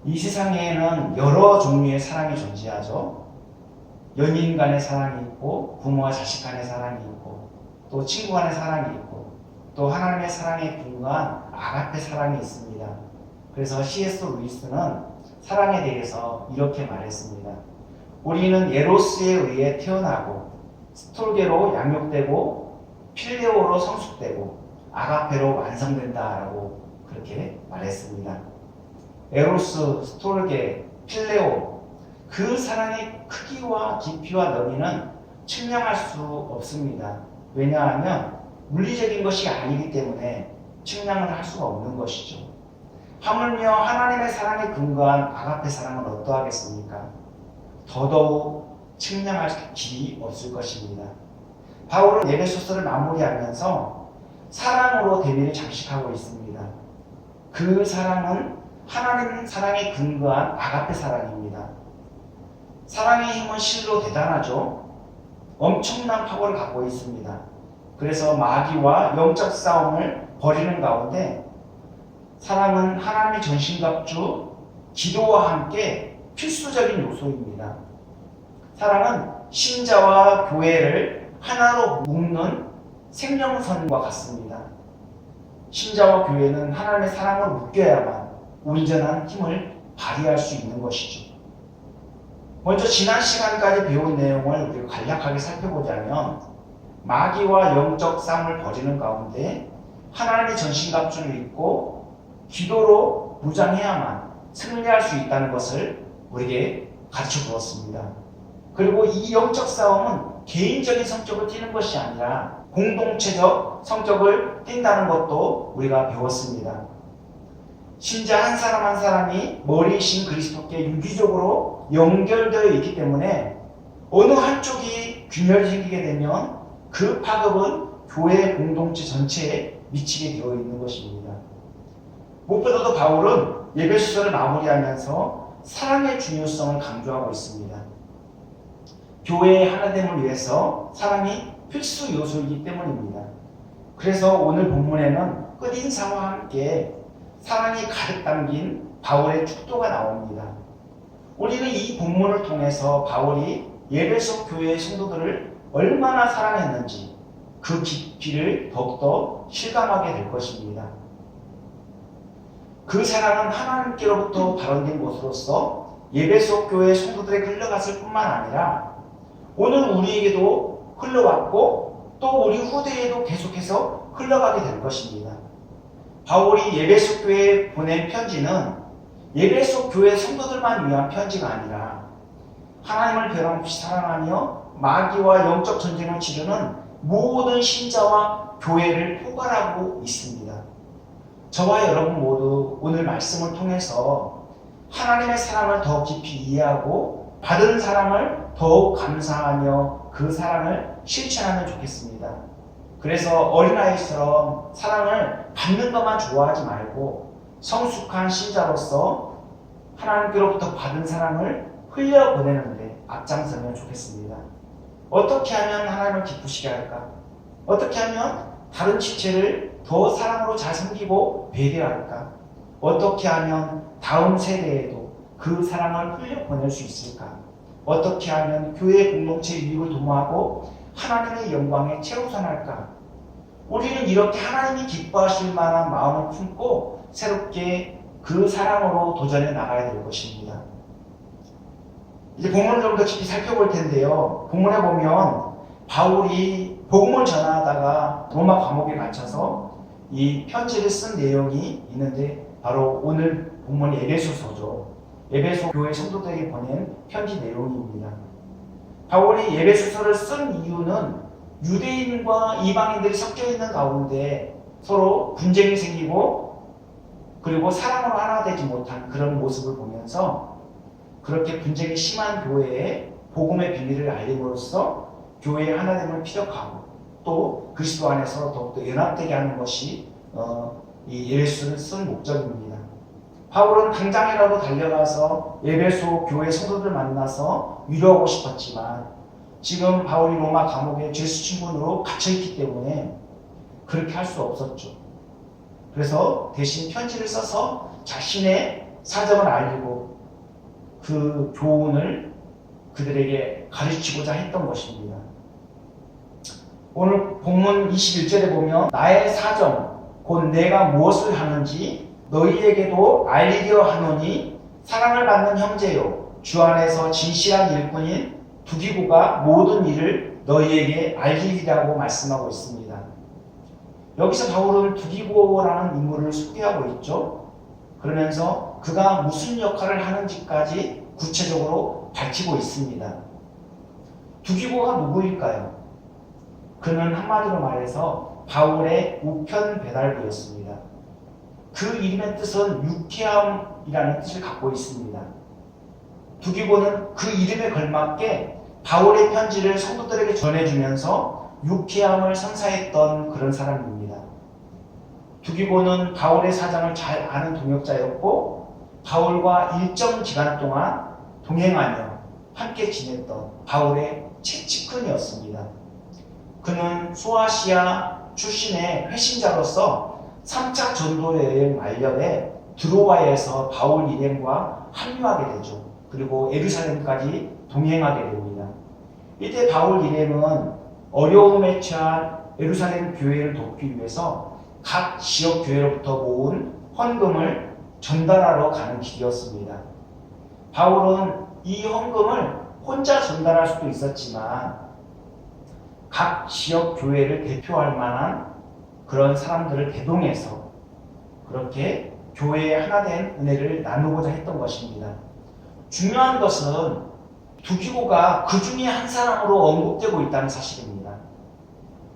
이 세상에는 여러 종류의 사랑이 존재하죠. 연인 간의 사랑이 있고, 부모와 자식 간의 사랑이 있고, 또 친구 간의 사랑이 있고, 또 하나님의 사랑에 근거한 아가페 사랑이 있습니다. 그래서 C.S. 루이스는 사랑에 대해서 이렇게 말했습니다. 우리는 에로스에 의해 태어나고, 스톨게로 양육되고, 필레오로 성숙되고, 아가페로 완성된다라고 그렇게 말했습니다. 에로스, 스톨게, 필레오, 그 사랑의 크기와 깊이와 너비는 측량할 수 없습니다. 왜냐하면 물리적인 것이 아니기 때문에 측량을 할 수가 없는 것이죠. 하물며 하나님의 사랑에 근거한 아가페 사랑은 어떠하겠습니까? 더더욱 측량할 길이 없을 것입니다. 바울은 에베소서를 마무리하면서 사랑으로 대비를 장식하고 있습니다. 그 사랑은 하나님 사랑에 근거한 아가페 사랑입니다. 사랑의 힘은 실로 대단하죠. 엄청난 파워를 갖고 있습니다. 그래서 마귀와 영적 싸움을 벌이는 가운데 사랑은 하나님의 전신갑주 기도와 함께 필수적인 요소입니다. 사랑은 신자와 교회를 하나로 묶는 생명선과 같습니다. 신자와 교회는 하나님의 사랑을 묶여야만 온전한 힘을 발휘할 수 있는 것이죠. 먼저 지난 시간까지 배운 내용을 우리가 간략하게 살펴보자면 마귀와 영적 싸움을 벌이는 가운데 하나님의 전신갑주를 입고 기도로 무장해야만 승리할 수 있다는 것을 우리에게 가르쳐 주었습니다. 그리고 이 영적 싸움은 개인적인 성격을 띠는 것이 아니라 공동체적 성격을 띈다는 것도 우리가 배웠습니다. 신자 한 사람 한 사람이 머리이신 그리스도께 유기적으로 연결되어 있기 때문에 어느 한쪽이 균열이 생기게 되면 그 파급은 교회 공동체 전체에 미치게 되어 있는 것입니다. 무엇보다도 바울은 에베소서를 마무리하면서 사랑의 중요성을 강조하고 있습니다. 교회의 하나됨을 위해서 사랑이 필수 요소이기 때문입니다. 그래서 오늘 본문에는 끝인사와 함께 사랑이 가득 담긴 바울의 축도가 나옵니다. 우리는 이 본문을 통해서 바울이 에베소 교회의 성도들을 얼마나 사랑했는지 그 깊이를 더욱더 실감하게 될 것입니다. 그 사랑은 하나님께로부터 발원된 것으로서 에베소 교회 성도들에 흘러갔을 뿐만 아니라 오늘 우리에게도 흘러왔고 또 우리 후대에도 계속해서 흘러가게 될 것입니다. 바울이 에베소 교회에 보낸 편지는 에베소 교회 성도들만 위한 편지가 아니라 하나님을 변함없이 사랑하며 마귀와 영적 전쟁을 치르는 모든 신자와 교회를 포괄하고 있습니다. 저와 여러분 모두 오늘 말씀을 통해서 하나님의 사랑을 더 깊이 이해하고 받은 사랑을 더욱 감사하며 그 사랑을 실천하면 좋겠습니다. 그래서 어린아이처럼 사랑을 받는 것만 좋아하지 말고 성숙한 신자로서 하나님께로부터 받은 사랑을 흘려보내는데 앞장서면 좋겠습니다. 어떻게 하면 하나님을 기쁘시게 할까? 어떻게 하면 다른 지체를 더 사랑으로 잘 섬기고 배려할까? 어떻게 하면 다음 세대에도 그 사랑을 흘려보낼 수 있을까? 어떻게 하면 교회 공동체의 유익을 도모하고 하나님의 영광에 최우선할까? 우리는 이렇게 하나님이 기뻐하실 만한 마음을 품고 새롭게 그 사랑으로 도전해 나가야 될 것입니다. 이제 본문을 좀 더 깊이 살펴볼 텐데요. 본문에 보면 바울이 복음을 전하다가 로마 감옥에 갇혀서 이 편지를 쓴 내용이 있는데 바로 오늘 본문이 에베소서죠. 에베소 교회 성도들에게 보낸 편지 내용입니다. 바울이 에베소서를 쓴 이유는 유대인과 이방인들이 섞여 있는 가운데 서로 분쟁이 생기고 그리고 사랑으로 하나 되지 못한 그런 모습을 보면서 그렇게 분쟁이 심한 교회에 복음의 비밀을 알림으로써 교회의 하나됨을 피력하고 또 그리스도 안에서 더욱더 연합되게 하는 것이 이 에베소서를 쓴 목적입니다. 바울은 당장이라도 달려가서 에베소 교회 성도들 만나서 위로하고 싶었지만 지금 바울이 로마 감옥에 죄수 친분으로 갇혀있기 때문에 그렇게 할 수 없었죠. 그래서 대신 편지를 써서 자신의 사정을 알리고 그 교훈을 그들에게 가르치고자 했던 것입니다. 오늘 본문 21절에 보면 나의 사정 곧 내가 무엇을 하는지 너희에게도 알리려 하노니 사랑을 받는 형제요 주 안에서 진실한 일꾼인 두기고가 모든 일을 너희에게 알리리라고 말씀하고 있습니다. 여기서 바울은 두기고라는 인물을 소개하고 있죠. 그러면서 그가 무슨 역할을 하는지까지 구체적으로 밝히고 있습니다. 두기고가 누구일까요? 그는 한마디로 말해서 바울의 우편 배달부였습니다. 그 이름의 뜻은 유쾌함이라는 뜻을 갖고 있습니다. 두기고는 그 이름에 걸맞게 바울의 편지를 성도들에게 전해주면서 유쾌함을 선사했던 그런 사람입니다. 두기고는 바울의 사정을 잘 아는 동역자였고 바울과 일정 기간 동안 동행하며 함께 지냈던 바울의 채찍근이었습니다. 그는 소아시아 출신의 회신자로서 3차 전도 여행 말년에 드로아에서 바울 일행과 합류하게 되죠. 그리고 예루살렘까지 동행하게 됩니다. 이때 바울 일행은 어려움에 처한 예루살렘 교회를 돕기 위해서 각 지역 교회로부터 모은 헌금을 전달하러 가는 길이었습니다. 바울은 이 헌금을 혼자 전달할 수도 있었지만 각 지역 교회를 대표할 만한 그런 사람들을 대동해서 그렇게 교회에 하나 된 은혜를 나누고자 했던 것입니다. 중요한 것은 두기고가 그 중에 한 사람으로 언급되고 있다는 사실입니다.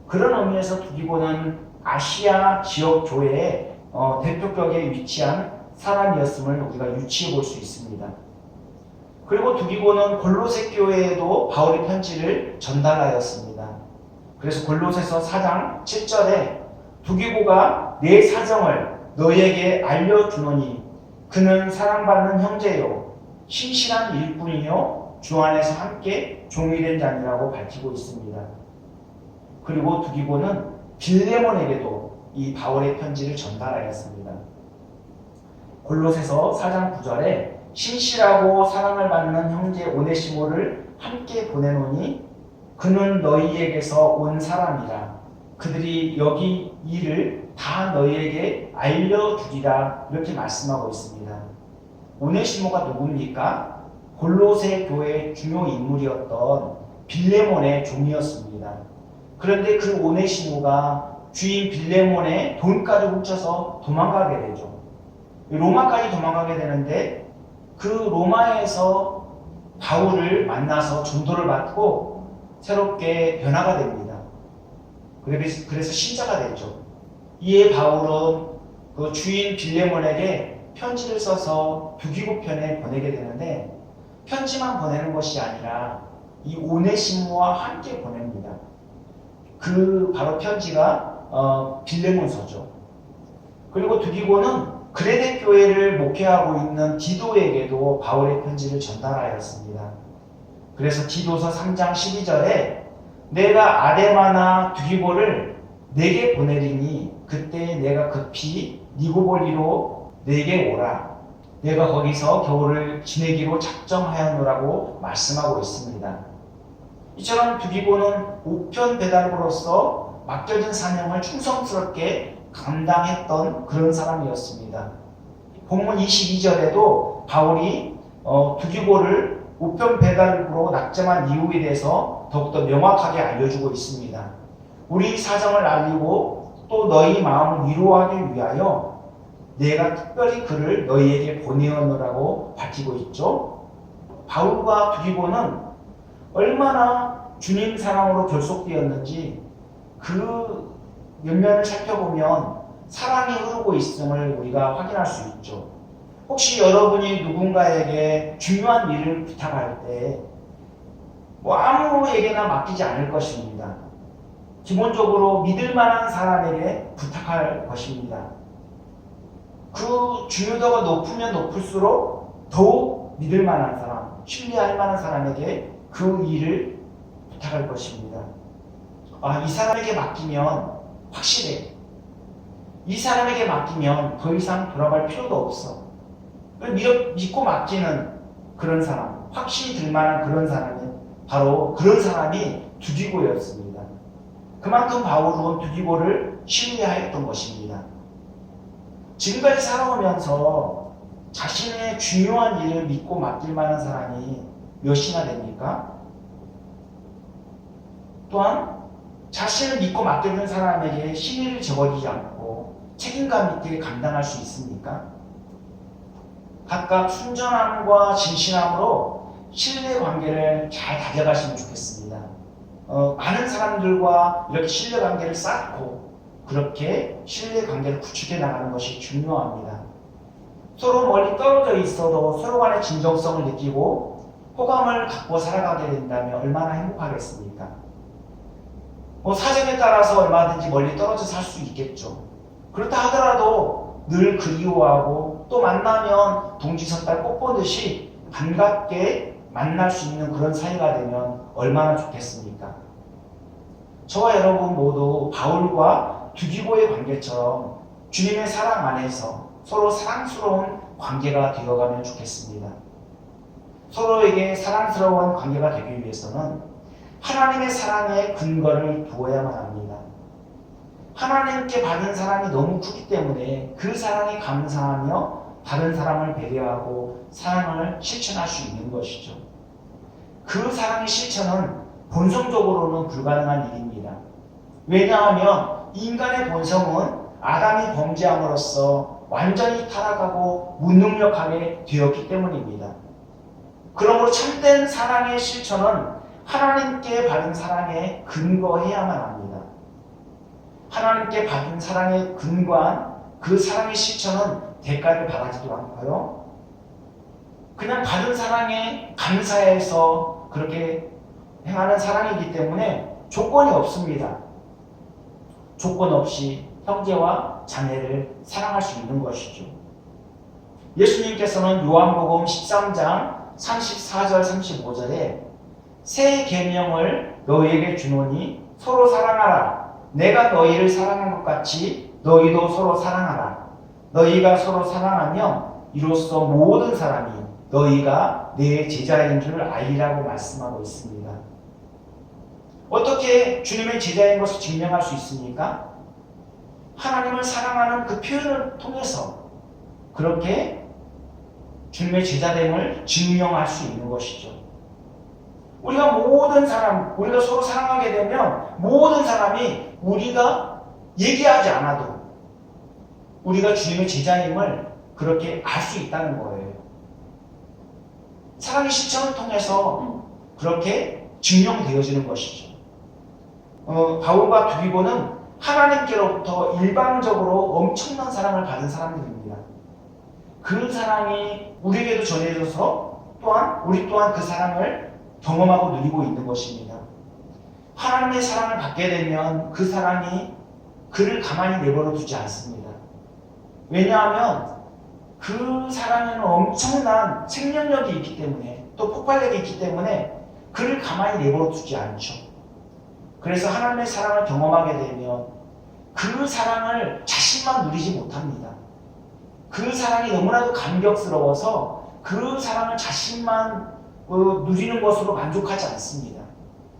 그런 의미에서 두기고는 아시아 지역 교회의 대표격에 위치한 사람이었음을 우리가 유추해 볼 수 있습니다. 그리고 두기고는 골로새 교회에도 바울의 편지를 전달하였습니다. 그래서 골로새서 4장 7절에 두기고가 내 사정을 너희에게 알려주노니 그는 사랑받는 형제요 신실한 일꾼이요 주 안에서 함께 종이된 자니라고 밝히고 있습니다. 그리고 두기고는 빌레몬에게도 이 바울의 편지를 전달하였습니다. 골로새서 4장 9절에 신실하고 사랑을 받는 형제 오네시모를 함께 보내노니 그는 너희에게서 온 사람이라 그들이 여기 일을 다 너희에게 알려주리라 이렇게 말씀하고 있습니다. 오네시모가 누굽니까? 골로새 교회의 중요 인물이었던 빌레몬의 종이었습니다. 그런데 그 오네시모가 주인 빌레몬의 돈까지 훔쳐서 도망가게 되죠. 로마까지 도망가게 되는데 그 로마에서 바울을 만나서 전도를 받고 새롭게 변화가 됩니다. 그래서 신자가 되죠. 이에 바울은 그 주인 빌레몬에게 편지를 써서 두기고 편에 보내게 되는데 편지만 보내는 것이 아니라 이 오네시모와 함께 보냅니다. 그 바로 편지가 빌레몬서죠. 그리고 두기고는 그레데 교회를 목회하고 있는 디도에게도 바울의 편지를 전달하였습니다. 그래서 디도서 3장 12절에 내가 아데마나 두기고를 내게 보내리니 그때 내가 급히 니고볼리로 내게 오라. 내가 거기서 겨울을 지내기로 작정하였노라고 말씀하고 있습니다. 이처럼 두기고는 우편 배달부로서 맡겨진 사명을 충성스럽게 감당했던 그런 사람이었습니다. 본문 22절에도 바울이 두기고를 우편 배달부로 낙점한 이유에 대해서 더욱더 명확하게 알려주고 있습니다. 우리 사정을 알리고 또 너희 마음을 위로하기 위하여 내가 특별히 그를 너희에게 보내었노라고 밝히고 있죠. 바울과 두기고는 얼마나 주님 사랑으로 결속되었는지 그 면면을 살펴보면 사랑이 흐르고 있음을 우리가 확인할 수 있죠. 혹시 여러분이 누군가에게 중요한 일을 부탁할 때 아무에게나 맡기지 않을 것입니다. 기본적으로 믿을 만한 사람에게 부탁할 것입니다. 그 중요도가 높으면 높을수록 더욱 믿을 만한 사람, 신뢰할 만한 사람에게 그 일을 부탁할 것입니다. 이 사람에게 맡기면 확실해. 이 사람에게 맡기면 더 이상 돌아갈 필요도 없어. 믿고 맡기는 그런 사람, 확신이 들 만한 그런 사람이 바로 그런 사람이 두기고였습니다. 그만큼 바울은 두기고를 신뢰하였던 것입니다. 지금까지 살아오면서 자신의 중요한 일을 믿고 맡길 만한 사람이 몇이나 됩니까? 또한 자신을 믿고 맡기는 사람에게 신의를 저버리지 않고 책임감 있게 감당할 수 있습니까? 각각 순전함과 진실함으로 신뢰관계를 잘 다져가시면 좋겠습니다. 많은 사람들과 이렇게 신뢰관계를 쌓고 그렇게 신뢰관계를 구축해 나가는 것이 중요합니다. 서로 멀리 떨어져 있어도 서로 간의 진정성을 느끼고 호감을 갖고 살아가게 된다면 얼마나 행복하겠습니까? 사정에 따라서 얼마든지 멀리 떨어져 살 수 있겠죠. 그렇다 하더라도 늘 그리워하고 또 만나면 동지선달 꽃보듯이 반갑게 만날 수 있는 그런 사이가 되면 얼마나 좋겠습니까? 저와 여러분 모두 바울과 두기고의 관계처럼 주님의 사랑 안에서 서로 사랑스러운 관계가 되어가면 좋겠습니다. 서로에게 사랑스러운 관계가 되기 위해서는 하나님의 사랑에 근거를 두어야만 합니다. 하나님께 받은 사랑이 너무 크기 때문에 그 사랑에 감사하며 다른 사람을 배려하고 사랑을 실천할 수 있는 것이죠. 그 사랑의 실천은 본성적으로는 불가능한 일입니다. 왜냐하면 인간의 본성은 아담이 범죄함으로써 완전히 타락하고 무능력하게 되었기 때문입니다. 그러므로 참된 사랑의 실천은 하나님께 받은 사랑에 근거해야만 합니다. 하나님께 받은 사랑에 근거한 그 사랑의 실천은 대가를 바라지도 않고요. 그냥 받은 사랑에 감사해서 그렇게 행하는 사랑이기 때문에 조건이 없습니다. 조건 없이 형제와 자매를 사랑할 수 있는 것이죠. 예수님께서는 요한복음 13장 34절 35절에 새 계명을 너희에게 주노니 서로 사랑하라. 내가 너희를 사랑한 것 같이 너희도 서로 사랑하라. 너희가 서로 사랑하면 이로써 모든 사람이 너희가 내 제자인 줄 알리라고 말씀하고 있습니다. 어떻게 주님의 제자인 것을 증명할 수 있습니까? 하나님을 사랑하는 그 표현을 통해서 그렇게 주님의 제자됨을 증명할 수 있는 것이죠. 우리가 모든 사람, 우리가 서로 사랑하게 되면 모든 사람이 우리가 얘기하지 않아도 우리가 주님의 제자임을 그렇게 알 수 있다는 거예요. 사랑의 실천을 통해서 그렇게 증명되어지는 것이죠. 바울과 두기고는 하나님께로부터 일방적으로 엄청난 사랑을 받은 사람들입니다. 그 사랑이 우리에게도 전해져서 우리 또한 그 사랑을 경험하고 누리고 있는 것입니다. 하나님의 사랑을 받게 되면 그 사랑이 그를 가만히 내버려 두지 않습니다. 왜냐하면 그 사랑에는 엄청난 생명력이 있기 때문에 또 폭발력이 있기 때문에 그를 가만히 내버려 두지 않죠. 그래서 하나님의 사랑을 경험하게 되면 그 사랑을 자신만 누리지 못합니다. 그 사랑이 너무나도 감격스러워서 그 사랑을 자신만 누리는 것으로 만족하지 않습니다.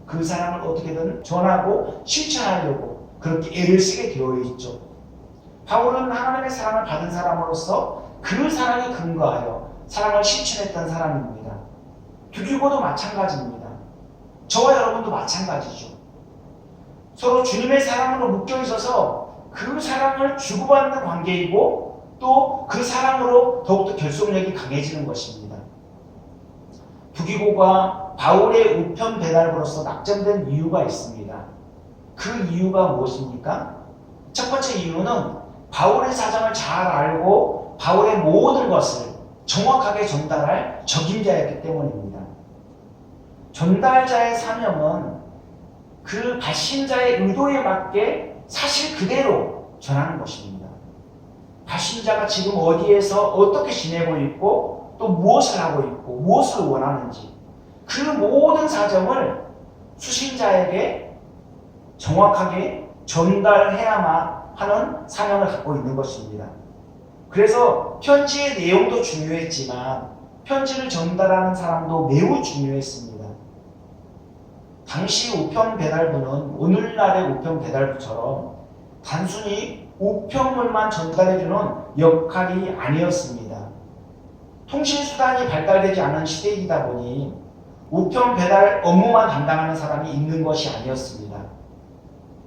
그 사랑을 어떻게든 전하고 실천하려고 그렇게 애를 쓰게 되어 있죠. 바울은 하나님의 사랑을 받은 사람으로서 그 사랑에 근거하여 사랑을 실천했던 사람입니다. 두기고도 마찬가지입니다. 저와 여러분도 마찬가지죠. 서로 주님의 사랑으로 묶여 있어서 그 사랑을 주고받는 관계이고 또 그 사랑으로 더욱더 결속력이 강해지는 것입니다. 두기고가 바울의 우편 배달부로서 낙점된 이유가 있습니다. 그 이유가 무엇입니까? 첫 번째 이유는 바울의 사정을 잘 알고 바울의 모든 것을 정확하게 전달할 적임자였기 때문입니다. 전달자의 사명은 그 발신자의 의도에 맞게 사실 그대로 전하는 것입니다. 발신자가 지금 어디에서 어떻게 지내고 있고 또 무엇을 하고 있고 무엇을 원하는지 그 모든 사정을 수신자에게 정확하게 전달해야만 하는 사명을 갖고 있는 것입니다. 그래서 편지의 내용도 중요했지만 편지를 전달하는 사람도 매우 중요했습니다. 당시 우편 배달부는 오늘날의 우편 배달부처럼 단순히 우편물만 전달해주는 역할이 아니었습니다. 통신수단이 발달되지 않은 시대이다 보니 우편 배달 업무만 담당하는 사람이 있는 것이 아니었습니다.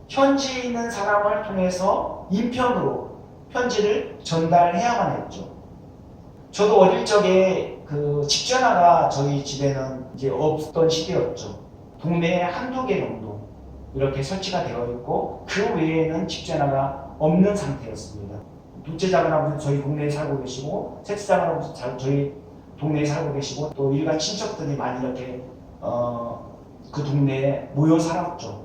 현지에 있는 사람을 통해서 인편으로 편지를 전달해야만 했죠. 저도 어릴 적에 그 직전화가 저희 집에는 이제 없던 시대였죠. 동네에 한두 개 정도 이렇게 설치가 되어 있고 그 외에는 직전화가 없는 상태였습니다. 둘째 작은아버지 저희 동네에 살고 계시고 셋째 작은아버지 저희 동네에 살고 계시고 또 일가 친척들이 많이 이렇게 그 동네에 모여 살았죠.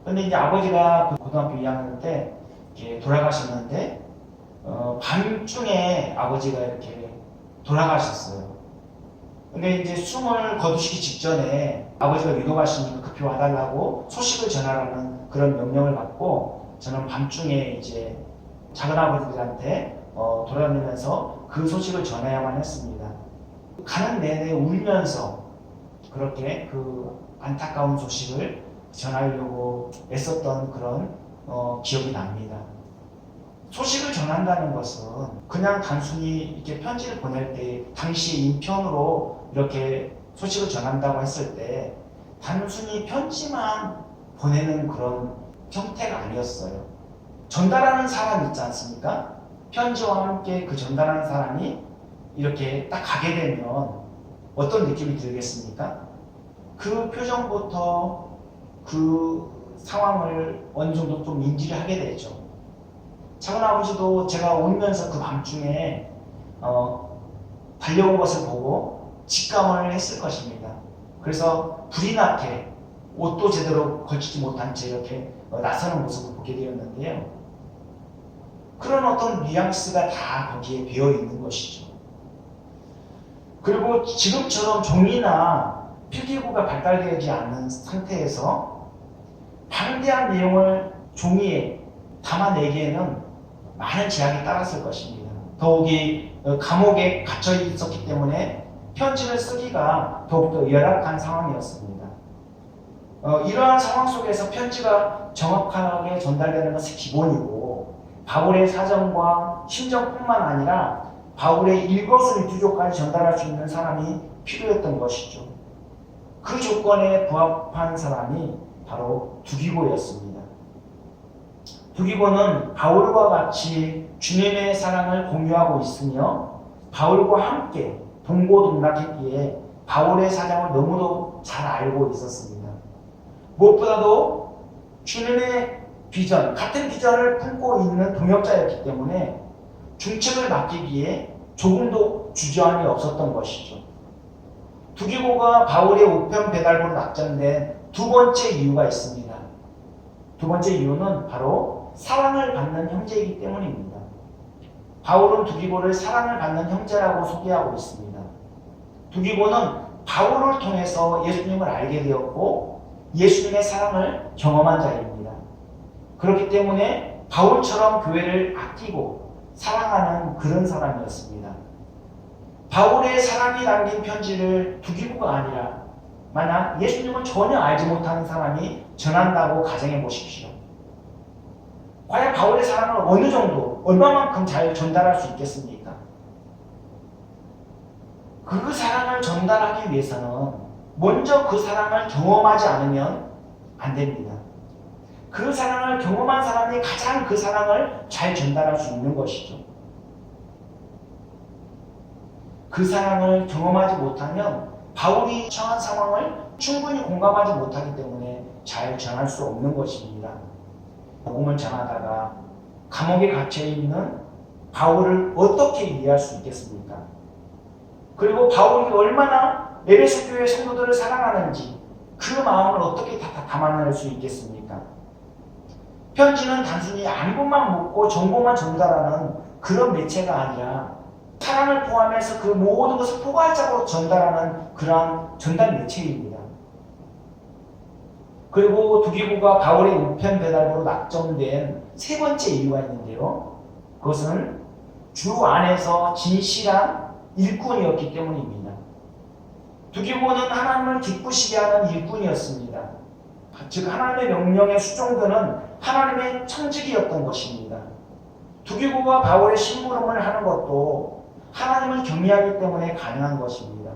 근데 이제 아버지가 고등학교 2학년 때 이렇게 돌아가셨는데 밤중에 아버지가 이렇게 돌아가셨어요. 근데 이제 숨을 거두시기 직전에 아버지가 위독하시니까 급히 와달라고 소식을 전하라는 그런 명령을 받고 저는 밤중에 이제 작은아버지들한테 돌아다니면서 그 소식을 전해야만 했습니다. 가는 내내 울면서 그렇게 그 안타까운 소식을 전하려고 애썼던 그런 기억이 납니다. 소식을 전한다는 것은 그냥 단순히 이렇게 편지를 보낼 때 당시 인편으로 이렇게 소식을 전한다고 했을 때 단순히 편지만 보내는 그런 형태가 아니었어요. 전달하는 사람 있지 않습니까? 편지와 함께 그 전달하는 사람이 이렇게 딱 가게 되면 어떤 느낌이 들겠습니까? 그 표정부터 그 상황을 어느 정도 좀 인지를 하게 되죠. 작은아버지도 제가 울면서 그 밤중에 달려온 것을 보고 직감을 했을 것입니다. 그래서 불이 나게 옷도 제대로 걸치지 못한 채 이렇게 나서는 모습을 보게 되었는데요. 그런 어떤 뉘앙스가 다 거기에 배어 있는 것이죠. 그리고 지금처럼 종이나 필기구가 발달되지 않은 상태에서 방대한 내용을 종이에 담아내기에는 많은 제약이 따랐을 것입니다. 더욱이 감옥에 갇혀 있었기 때문에 편지를 쓰기가 더욱더 열악한 상황이었습니다. 이러한 상황 속에서 편지가 정확하게 전달되는 것이 기본이고 바울의 사정과 심정뿐만 아니라 바울의 일거수일투족까지 전달할 수 있는 사람이 필요했던 것이죠. 그 조건에 부합한 사람이 바로 두기고였습니다. 두기고는 바울과 같이 주님의 사랑을 공유하고 있으며 바울과 함께 동고동락했기에 바울의 사정을 너무도 잘 알고 있었습니다. 무엇보다도 주님의 비전, 같은 비전을 품고 있는 동역자였기 때문에 중책을 맡기기에 조금도 주저함이 없었던 것이죠. 두기고가 바울의 우편 배달부로 낙점된 두 번째 이유가 있습니다. 두 번째 이유는 바로 사랑을 받는 형제이기 때문입니다. 바울은 두기고를 사랑을 받는 형제라고 소개하고 있습니다. 두기고는 바울을 통해서 예수님을 알게 되었고 예수님의 사랑을 경험한 자입니다. 그렇기 때문에 바울처럼 교회를 아끼고 사랑하는 그런 사람이었습니다. 바울의 사랑이 담긴 편지를 두기고가 아니라 만약 예수님을 전혀 알지 못하는 사람이 전한다고 가정해 보십시오. 과연 바울의 사랑을 어느 정도, 얼마만큼 잘 전달할 수 있겠습니까? 그 사랑을 전달하기 위해서는 먼저 그 사랑을 경험하지 않으면 안 됩니다. 그 사랑을 경험한 사람이 가장 그 사랑을 잘 전달할 수 있는 것이죠. 그 사랑을 경험하지 못하면 바울이 처한 상황을 충분히 공감하지 못하기 때문에 잘 전할 수 없는 것입니다. 복음을 전하다가 감옥에 갇혀있는 바울을 어떻게 이해할 수 있겠습니까? 그리고 바울이 얼마나 에베소 교회 성도들을 사랑하는지 그 마음을 어떻게 담아낼 수 있겠습니까? 편지는 단순히 안부만 묻고 정보만 전달하는 그런 매체가 아니라 사랑을 포함해서 그 모든 것을 포괄적으로 전달하는 그러한 전달 매체입니다. 그리고 두기고가 바울의 우편 배달부로 낙점된 세 번째 이유가 있는데요. 그것은 주 안에서 진실한 일꾼이었기 때문입니다. 두기고는 하나님을 기쁘시게 하는 일꾼이었습니다. 즉 하나님의 명령에 순종되는 하나님의 청지기였던 것입니다. 두기고가 바울의 심부름을 하는 것도 하나님을 경외하기 때문에 가능한 것입니다.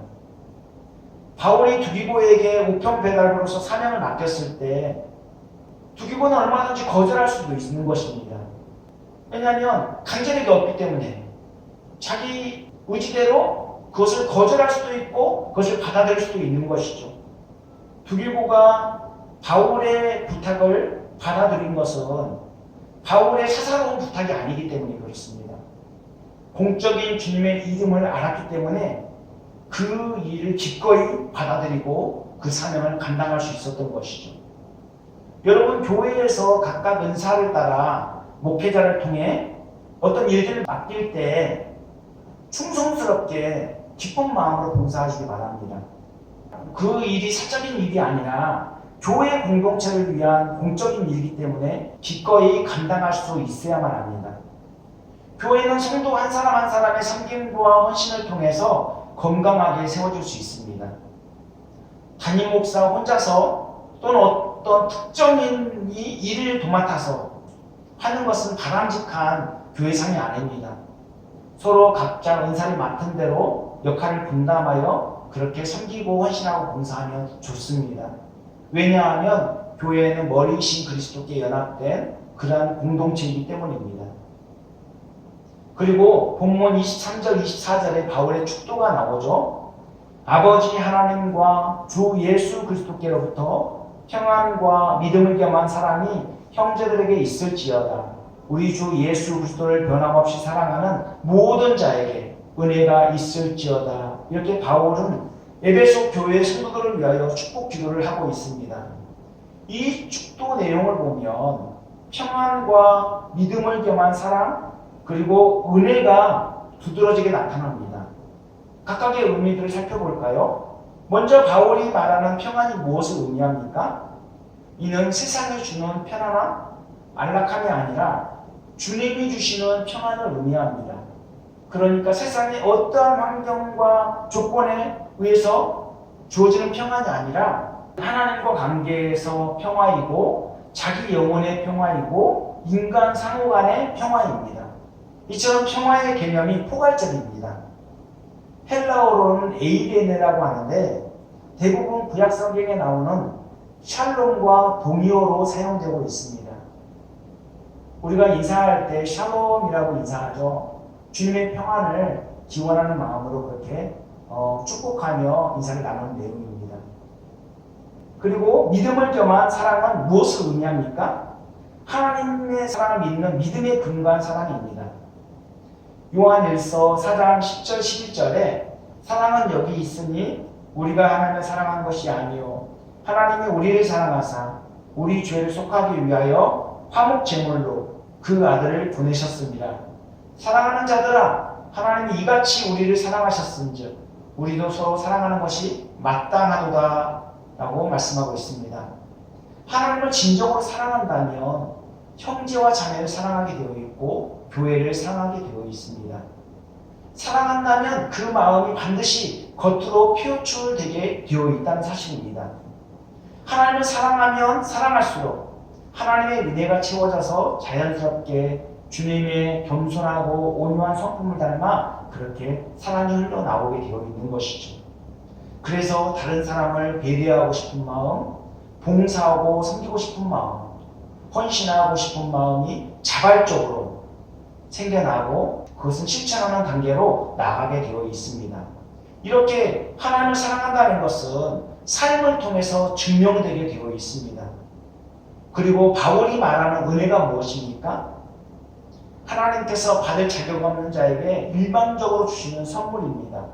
바울이 두기고에게 우편 배달부로서 사명을 맡겼을 때 두기고는 얼마든지 거절할 수도 있는 것입니다. 왜냐하면 강제력이 없기 때문에 자기 의지대로 그것을 거절할 수도 있고 그것을 받아들일 수도 있는 것이죠. 두기고가 바울의 부탁을 받아들인 것은 바울의 사사로운 부탁이 아니기 때문에 그렇습니다. 공적인 주님의 이름을 알았기 때문에 그 일을 기꺼이 받아들이고 그 사명을 감당할 수 있었던 것이죠. 여러분, 교회에서 각각 은사를 따라 목회자를 통해 어떤 일들을 맡길 때 충성스럽게 기쁜 마음으로 봉사하시기 바랍니다. 그 일이 사적인 일이 아니라 교회 공동체를 위한 공적인 일이기 때문에 기꺼이 감당할 수 있어야만 합니다. 교회는 성도 한 사람 한 사람의 섬김과 헌신을 통해서 건강하게 세워질 수 있습니다. 담임 목사 혼자서 또는 어떤 특정인이 일을 도맡아서 하는 것은 바람직한 교회상이 아닙니다. 서로 각자 은사를 맡은 대로 역할을 분담하여 그렇게 섬기고 헌신하고 봉사하면 좋습니다. 왜냐하면 교회는 머리이신 그리스도께 연합된 그러한 공동체이기 때문입니다. 그리고 본문 23절, 24절에 바울의 축도가 나오죠. 아버지 하나님과 주 예수 그리스도께로부터 평안과 믿음을 겸한 사랑이 형제들에게 있을지어다. 우리 주 예수 그리스도를 변함없이 사랑하는 모든 자에게 은혜가 있을지어다. 이렇게 바울은 에베소 교회 성도들을 위하여 축복 기도를 하고 있습니다. 이 축도 내용을 보면 평안과 믿음을 겸한 사랑 그리고 은혜가 두드러지게 나타납니다. 각각의 의미들을 살펴볼까요? 먼저 바울이 말하는 평안이 무엇을 의미합니까? 이는 세상이 주는 편안함, 안락함이 아니라 주님이 주시는 평안을 의미합니다. 그러니까 세상의 어떠한 환경과 조건에 의해서 주어지는 평안이 아니라 하나님과 관계에서 평화이고 자기 영혼의 평화이고 인간 상호 간의 평화입니다. 이처럼 평화의 개념이 포괄적입니다. 헬라어로는 에이레네라고 하는데 대부분 구약 성경에 나오는 샬롬과 동의어로 사용되고 있습니다. 우리가 인사할 때 샬롬이라고 인사하죠. 주님의 평안을 기원하는 마음으로 그렇게 축복하며 인사를 나누는 내용입니다. 그리고 믿음을 겸한 사랑은 무엇을 의미합니까? 하나님의 사랑을 믿는 믿음에 근거한 사랑입니다. 요한일서 4장 10절 11절에 사랑은 여기 있으니 우리가 하나님을 사랑한 것이 아니요 하나님이 우리를 사랑하사 우리 죄를 속하기 위하여 화목 제물로 그 아들을 보내셨습니다. 사랑하는 자들아, 하나님이 이같이 우리를 사랑하셨은즉 우리도 서로 사랑하는 것이 마땅하도다 라고 말씀하고 있습니다. 하나님을 진정으로 사랑한다면 형제와 자매를 사랑하게 되어 있고 교회를 사랑하게 되어 있습니다. 사랑한다면 그 마음이 반드시 겉으로 표출되게 되어 있다는 사실입니다. 하나님을 사랑하면 사랑할수록 하나님의 은혜가 채워져서 자연스럽게 주님의 겸손하고 온유한 성품을 닮아 그렇게 사랑이 흘러나오게 되어 있는 것이죠. 그래서 다른 사람을 배려하고 싶은 마음, 봉사하고 섬기고 싶은 마음, 헌신하고 싶은 마음이 자발적으로 생겨나고 그것은 실천하는 단계로 나가게 되어 있습니다. 이렇게 하나님을 사랑한다는 것은 삶을 통해서 증명되게 되어 있습니다. 그리고 바울이 말하는 은혜가 무엇입니까? 하나님께서 받을 자격 없는 자에게 일방적으로 주시는 선물입니다.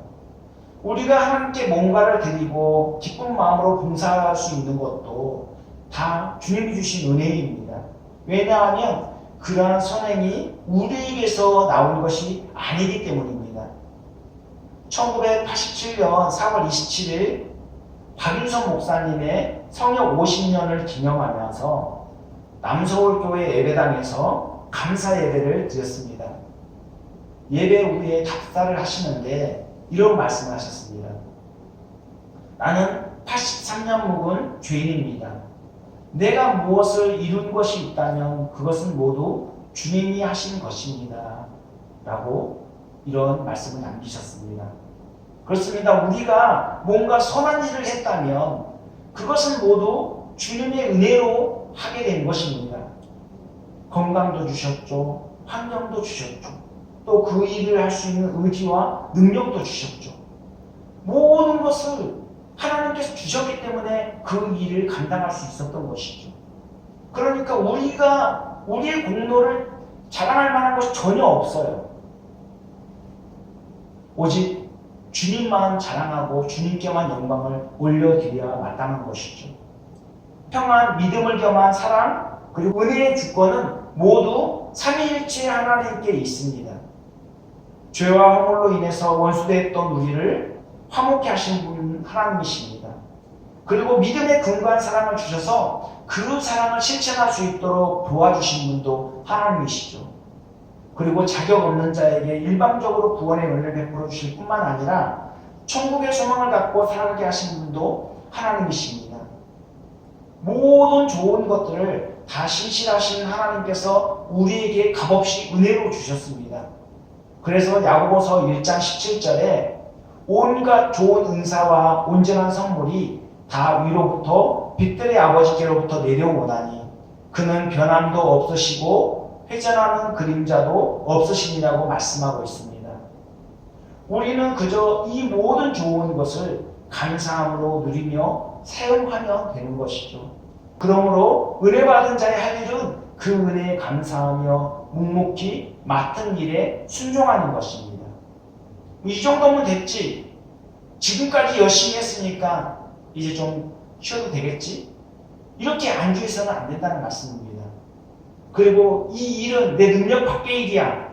우리가 하나님께 뭔가를 드리고 기쁜 마음으로 봉사할 수 있는 것도 다 주님이 주신 은혜입니다. 왜냐하면 그러한 선행이 우리에게서 나온 것이 아니기 때문입니다. 1987년 4월 27일 박윤선 목사님의 성역 50년을 기념하면서 남서울교회 예배당에서 감사 예배를 드렸습니다. 예배 후에 답사를 하시는데 이런 말씀을 하셨습니다. 나는 83년 묵은 죄인입니다. 내가 무엇을 이룬 것이 있다면 그것은 모두 주님이 하신 것입니다. 라고 이런 말씀을 남기셨습니다. 그렇습니다. 우리가 뭔가 선한 일을 했다면 그것은 모두 주님의 은혜로 하게 된 것입니다. 건강도 주셨죠. 환경도 주셨죠. 또 그 일을 할 수 있는 의지와 능력도 주셨죠. 모든 것을 하나님께서 주셨기 때문에 그 일을 감당할 수 있었던 것이죠. 그러니까 우리가 우리의 공로를 자랑할 만한 것이 전혀 없어요. 오직 주님만 자랑하고 주님께만 영광을 올려드려야 마땅한 것이죠. 평안, 믿음을 겸한 사랑, 그리고 은혜의 주권은 모두 삼위일체 하나님께 있습니다. 죄와 허물로 인해서 원수되었던 우리를 화목케 하신 분은 하나님이십니다. 그리고 믿음의 근거한 사랑을 주셔서 그 사랑을 실천할 수 있도록 도와주신 분도 하나님이시죠. 그리고 자격 없는 자에게 일방적으로 구원의 은혜를 베풀어 주실 뿐만 아니라 천국의 소망을 갖고 살아가게 하신 분도 하나님이십니다. 모든 좋은 것들을 다 신실하신 하나님께서 우리에게 값없이 은혜로 주셨습니다. 그래서 야고보서 1장 17절에 온갖 좋은 은사와 온전한 선물이 다 위로부터 빛들의 아버지께로부터 내려오나니 그는 변함도 없으시고 회전하는 그림자도 없으시니라고 말씀하고 있습니다. 우리는 그저 이 모든 좋은 것을 감사함으로 누리며 사용하면 되는 것이죠. 그러므로 은혜 받은 자의 할 일은 그 은혜에 감사하며 묵묵히 맡은 일에 순종하는 것입니다. 이 정도면 됐지. 지금까지 열심히 했으니까 이제 좀 쉬어도 되겠지? 이렇게 안주해서는 안 된다는 말씀입니다. 그리고 이 일은 내 능력 밖의 일이야.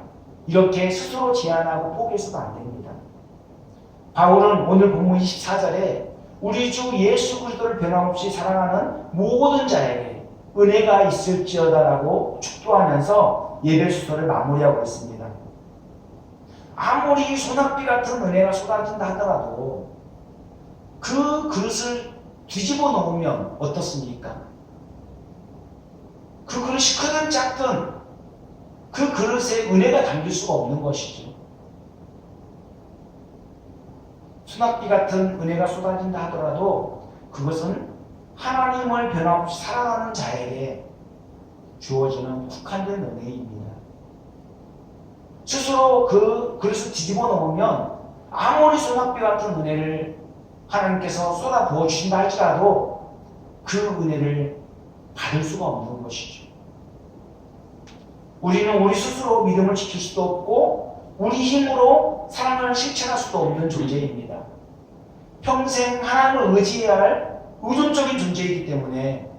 이렇게 스스로 제한하고 포기해서도 안 됩니다. 바울은 오늘 본문 24절에 우리 주 예수 그리스도를 변함없이 사랑하는 모든 자에게 은혜가 있을지어다라고 축도하면서 예배수서를 마무리하고 있습니다. 아무리 소낙비 같은 은혜가 쏟아진다 하더라도 그 그릇을 뒤집어 놓으면 어떻습니까? 그 그릇이 크든 작든 그 그릇에 은혜가 담길 수가 없는 것이죠. 소낙비 같은 은혜가 쏟아진다 하더라도 그것은 하나님을 변함없이 사랑하는 자에게 주어지는 국한된 은혜입니다. 스스로 그 그릇을 뒤집어 놓으면 아무리 소낙비 같은 은혜를 하나님께서 쏟아 부어 주신다 할지라도 그 은혜를 받을 수가 없는 것이죠. 우리는 우리 스스로 믿음을 지킬 수도 없고 우리 힘으로 사랑을 실천할 수도 없는 존재입니다. 평생 하나님을 의지해야 할 의존적인 존재이기 때문에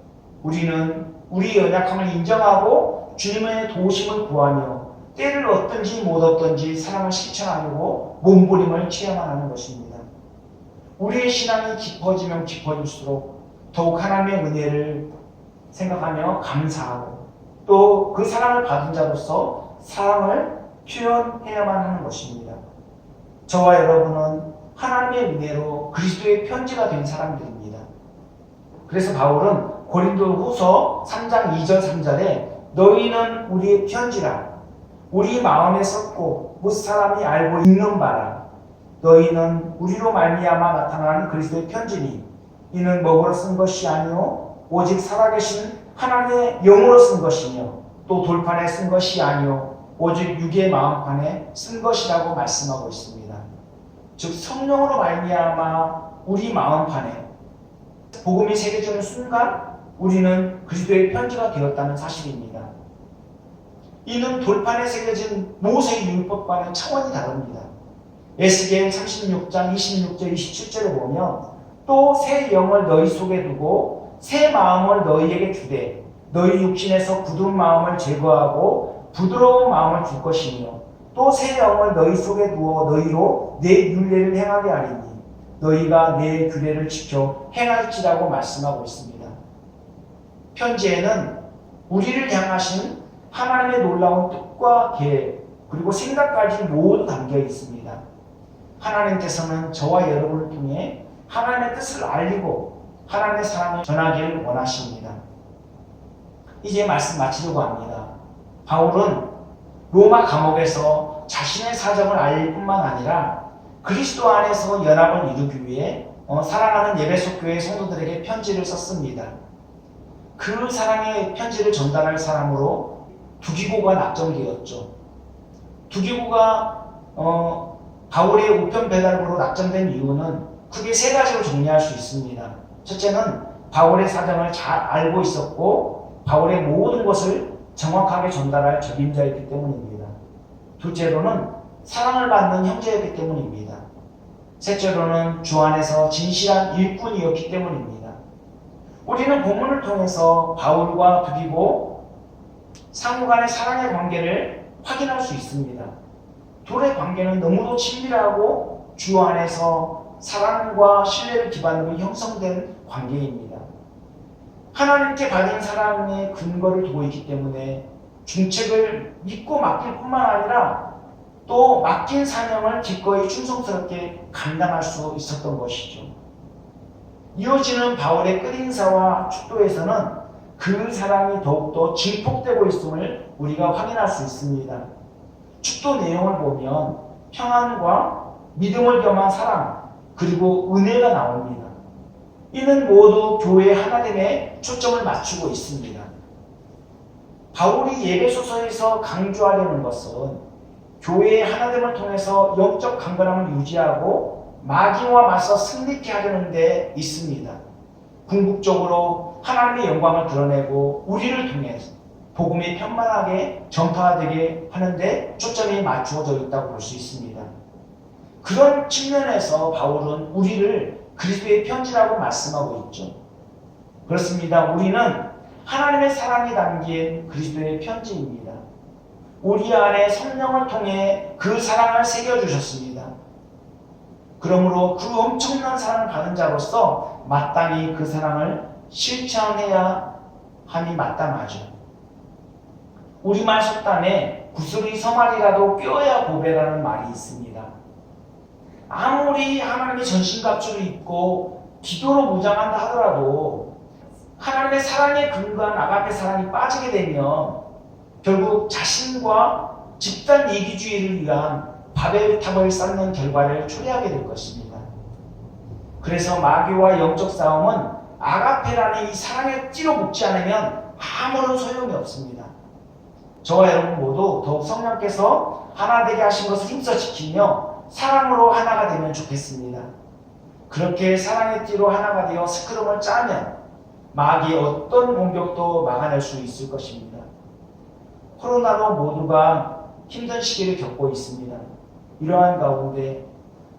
우리는 우리의 연약함을 인정하고 주님의 도우심을 구하며 때를 얻든지 못 얻든지 사랑을 실천하려고 몸부림을 취해야만 하는 것입니다. 우리의 신앙이 깊어지면 깊어질수록 더욱 하나님의 은혜를 생각하며 감사하고 또 그 사랑을 받은 자로서 사랑을 표현해야만 하는 것입니다. 저와 여러분은 하나님의 은혜로 그리스도의 편지가 된 사람들입니다. 그래서 바울은 고린도후서 3장 2절 3절에 너희는 우리의 편지라 우리 마음에 썩고 못 사람이 알고 읽는 바라 너희는 우리로 말미암아 나타나는 그리스도의 편지니 이는 먹으러 쓴 것이 아니요 오직 살아계신 하나님의 영으로 쓴 것이며 또 돌판에 쓴 것이 아니요 오직 육의 마음판에 쓴 것이라고 말씀하고 있습니다. 즉 성령으로 말미암아 우리 마음판에 복음이 새겨지는 순간 우리는 그리스도의 편지가 되었다는 사실입니다. 이는 돌판에 새겨진 모세의 율법과는 차원이 다릅니다. 에스겔 36장 26절 27절을 보면 또 새 영을 너희 속에 두고 새 마음을 너희에게 주되 너희 육신에서 굳은 마음을 제거하고 부드러운 마음을 줄 것이며 또 새 영을 너희 속에 두어 너희로 내 율례를 행하게 하리니 너희가 내 규례를 지켜 행할지라고 말씀하고 있습니다. 편지에는 우리를 향하신 하나님의 놀라운 뜻과 계획 그리고 생각까지 모두 담겨 있습니다. 하나님께서는 저와 여러분을 통해 하나님의 뜻을 알리고 하나님의 사랑을 전하기를 원하십니다. 이제 말씀 마치려고 합니다. 바울은 로마 감옥에서 자신의 사정을 알릴 뿐만 아니라 그리스도 안에서 연합을 이루기 위해 사랑하는 에베소 교회 성도들에게 편지를 썼습니다. 그 사랑의 편지를 전달할 사람으로 두기고가 낙점되었죠. 두기고가 바울의 우편 배달부로 낙점된 이유는 크게 세 가지로 정리할 수 있습니다. 첫째는 바울의 사정을 잘 알고 있었고 바울의 모든 것을 정확하게 전달할 적임자였기 때문입니다. 둘째로는 사랑을 받는 형제였기 때문입니다. 셋째로는 주 안에서 진실한 일꾼이었기 때문입니다. 우리는 본문을 통해서 바울과 두기고 상호간의 사랑의 관계를 확인할 수 있습니다. 둘의 관계는 너무도 친밀하고 주 안에서 사랑과 신뢰를 기반으로 형성된 관계입니다. 하나님께 받은 사랑의 근거를 두고 있기 때문에 중책을 믿고 맡길 뿐만 아니라 또 맡긴 사명을 기꺼이 충성스럽게 감당할 수 있었던 것이죠. 이어지는 바울의 끝인사와 축도에서는 그 사랑이 더욱더 증폭되고 있음을 우리가 확인할 수 있습니다. 축도 내용을 보면 평안과 믿음을 겸한 사랑 그리고 은혜가 나옵니다. 이는 모두 교회 하나됨에 초점을 맞추고 있습니다. 바울이 에베소서에서 강조하려는 것은 교회의 하나됨을 통해서 영적 강건함을 유지하고 마귀와 맞서 승리케 하려는 데 있습니다. 궁극적으로 하나님의 영광을 드러내고 우리를 통해 복음이 편만하게 전파되게 하는데 초점이 맞추어져 있다고 볼 수 있습니다. 그런 측면에서 바울은 우리를 그리스도의 편지라고 말씀하고 있죠. 그렇습니다. 우리는 하나님의 사랑이 담긴 그리스도의 편지입니다. 우리 안에 성령을 통해 그 사랑을 새겨주셨습니다. 그러므로 그 엄청난 사랑을 받은 자로서 마땅히 그 사랑을 실천해야 함이 마땅하죠. 우리말 속담에 구슬이 서말이라도 꿰어야 보배라는 말이 있습니다. 아무리 하나님의 전신갑주를 입고 기도로 무장한다 하더라도 하나님의 사랑에 근거한 아가페 사랑이 빠지게 되면 결국 자신과 집단 이기주의를 위한 바벨탑을 쌓는 결과를 초래하게 될 것입니다. 그래서 마귀와 영적 싸움은 아가페라는 이 사랑에 찌로 묶지 않으면 아무런 소용이 없습니다. 저와 여러분 모두 더욱 성령께서 하나 되게 하신 것을 힘써 지키며 사랑으로 하나가 되면 좋겠습니다. 그렇게 사랑의 띠로 하나가 되어 스크럼을 짜면 마귀의 어떤 공격도 막아낼 수 있을 것입니다. 코로나로 모두가 힘든 시기를 겪고 있습니다. 이러한 가운데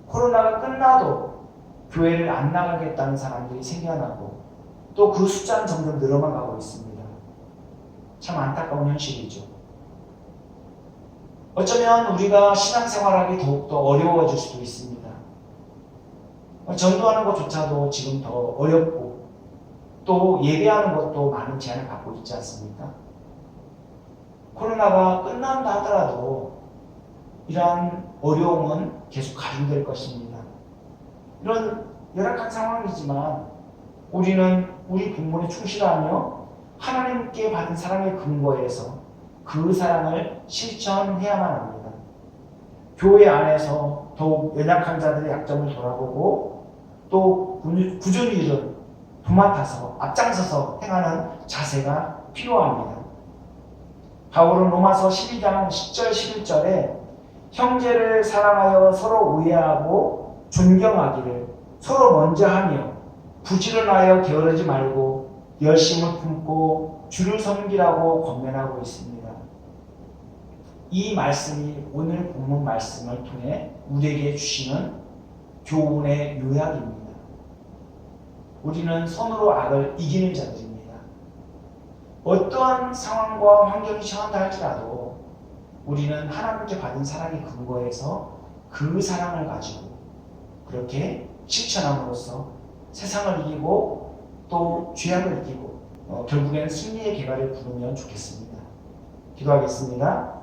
코로나가 끝나도 교회를 안 나가겠다는 사람들이 생겨나고 또 그 숫자는 점점 늘어만 가고 있습니다. 참 안타까운 현실이죠. 어쩌면 우리가 신앙생활하기 더욱더 어려워질 수도 있습니다. 전도하는 것조차도 지금 더 어렵고 또 예배하는 것도 많은 제한을 받고 있지 않습니까? 코로나가 끝난다 하더라도 이러한 어려움은 계속 가중될 것입니다. 이런 열악한 상황이지만 우리는 우리 본분에 충실하며 하나님께 받은 사랑의 근거에서 그 사랑을 실천해야만 합니다. 교회 안에서 더욱 연약한 자들의 약점을 돌아보고 또 꾸준히 도맡아서 앞장서서 행하는 자세가 필요합니다. 바울은 로마서 12장 10절 11절에 형제를 사랑하여 서로 우애하고 존경하기를 서로 먼저 하며 부지런하여 게으르지 말고 열심을 품고 주를 섬기라고 권면하고 있습니다. 이 말씀이 오늘 본문 말씀을 통해 우리에게 주시는 교훈의 요약입니다. 우리는 손으로 악을 이기는 자들입니다. 어떠한 상황과 환경이 처한다 할지라도 우리는 하나님께 받은 사랑의 근거에서 그 사랑을 가지고 그렇게 실천함으로써 세상을 이기고 또 죄악을 이기고 결국에는 승리의 계가를 부르면 좋겠습니다. 기도하겠습니다.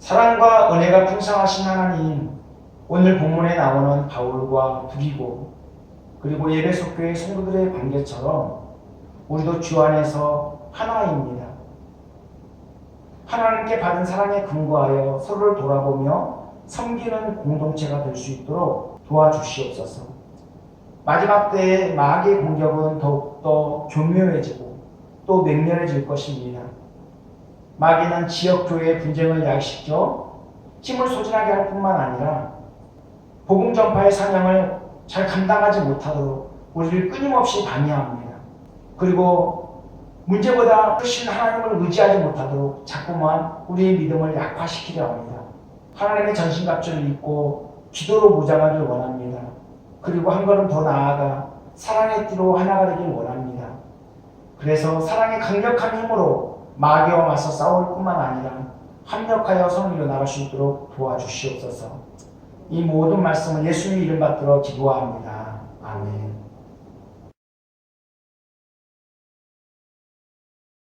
사랑과 은혜가 풍성하신 하나님, 오늘 본문에 나오는 바울과 부리고 그리고 에베소 교회 성도들의 관계처럼 우리도 주 안에서 하나입니다. 하나님께 받은 사랑에 근거하여 서로를 돌아보며 섬기는 공동체가 될 수 있도록 도와주시옵소서. 마지막 때의 마귀의 공격은 더욱더 교묘해지고 또 맹렬해질 것입니다. 마귀는 지역교회의 분쟁을 야기시켜 힘을 소진하게 할 뿐만 아니라 복음 전파의 사명을 잘 감당하지 못하도록 우리를 끊임없이 방해합니다. 그리고 문제보다 크신 하나님을 의지하지 못하도록 자꾸만 우리의 믿음을 약화시키려 합니다. 하나님의 전신갑주를 입고 기도로 무장하길 원합니다. 그리고 한 걸음 더 나아가 사랑의 띠로 하나가 되길 원합니다. 그래서 사랑의 강력한 힘으로 마귀와 맞서 싸울 뿐만 아니라 합력하여 선을 이뤄나갈 수 있도록 도와주시옵소서. 이 모든 말씀을 예수님의 이름 받들어 기도합니다. 아멘.